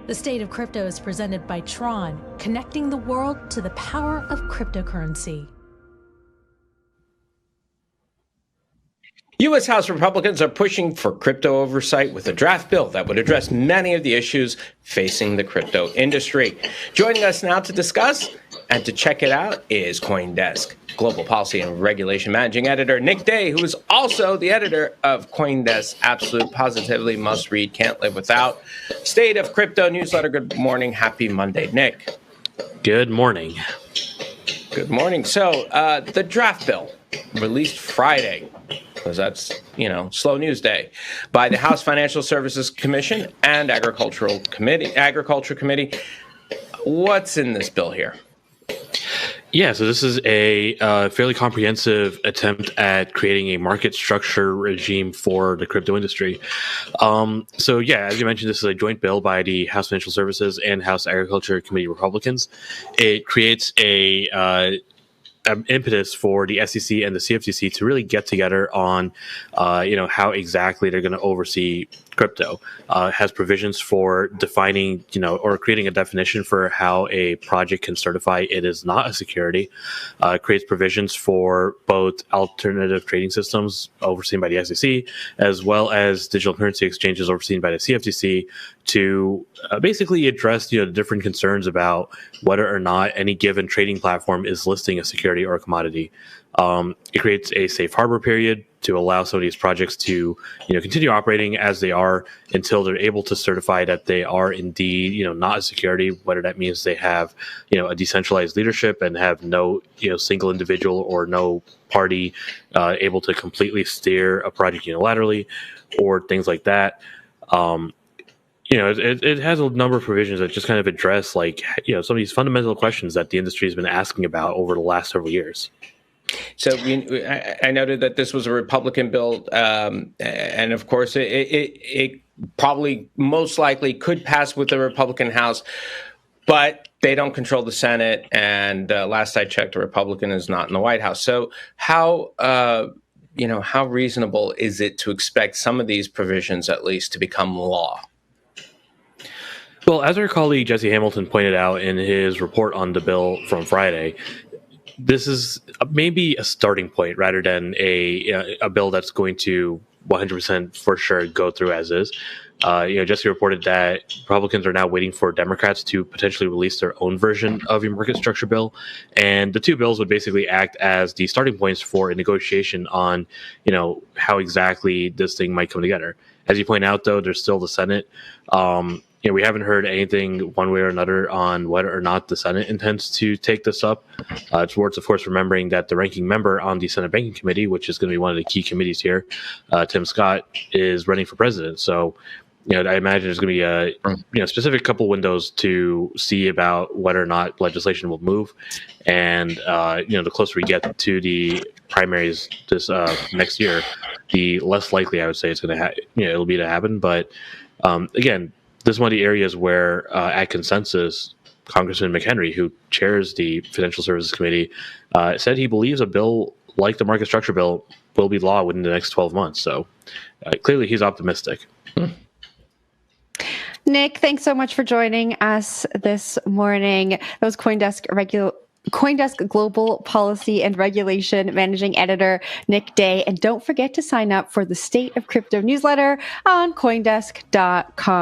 The State of Crypto is presented by Tron, connecting the world to the power of cryptocurrency. U.S. House Republicans are pushing for crypto oversight with a draft bill that would address many of the issues facing the crypto industry. Joining us now to discuss and to check it out is CoinDesk Global Policy and Regulation Managing Editor Nick Day, who is also the editor of CoinDesk's absolute, positively must-read, can't live without State of Crypto newsletter. Good morning. Happy Monday, Nick. Good morning. Good morning. So the draft bill released Friday, because that's, slow news day, by the House Financial Services Commission and Agriculture Committee. What's in this bill here? Yeah, so this is a fairly comprehensive attempt at creating a market structure regime for the crypto industry. As you mentioned, this is a joint bill by the House Financial Services and House Agriculture Committee Republicans. It creates an impetus for the SEC and the CFTC to really get together on, how exactly they're going to oversee crypto. Has provisions for defining, or creating a definition for how a project can certify it is not a security. Creates provisions for both alternative trading systems overseen by the SEC, as well as digital currency exchanges overseen by the CFTC, to basically address the different concerns about whether or not any given trading platform is listing a security or a commodity. It creates a safe harbor period to allow some of these projects to continue operating as they are until they're able to certify that they are indeed not a security, whether that means they have a decentralized leadership and have no single individual or no party able to completely steer a project unilaterally, or things like that. It has a number of provisions that just kind of address some of these fundamental questions that the industry has been asking about over the last several years. So I noted that this was a Republican bill, and of course it probably most likely could pass with the Republican House, but they don't control the Senate, and last I checked, a Republican is not in the White House. So how reasonable is it to expect some of these provisions at least to become law? Well, as our colleague Jesse Hamilton pointed out in his report on the bill from Friday, this is maybe a starting point rather than a bill that's going to 100% for sure go through as is. Jesse reported that Republicans are now waiting for Democrats to potentially release their own version of a market structure bill, and the two bills would basically act as the starting points for a negotiation on, how exactly this thing might come together. As you point out, though, there's still the Senate. We haven't heard anything one way or another on whether or not the Senate intends to take this up. It's worth, of course, remembering that the ranking member on the Senate Banking Committee, which is going to be one of the key committees here, Tim Scott, is running for president. So, I imagine there's going to be a specific couple windows to see about whether or not legislation will move. And, the closer we get to the primaries this next year, the less likely I would say it's going to it'll be to happen. But again, this is one of the areas where, at consensus, Congressman McHenry, who chairs the Financial Services Committee, said he believes a bill like the market structure bill will be law within the next 12 months. So clearly he's optimistic. Nick, thanks so much for joining us this morning. That was CoinDesk Global Policy and Regulation Managing Editor Nick Day. And don't forget to sign up for the State of Crypto newsletter on CoinDesk.com.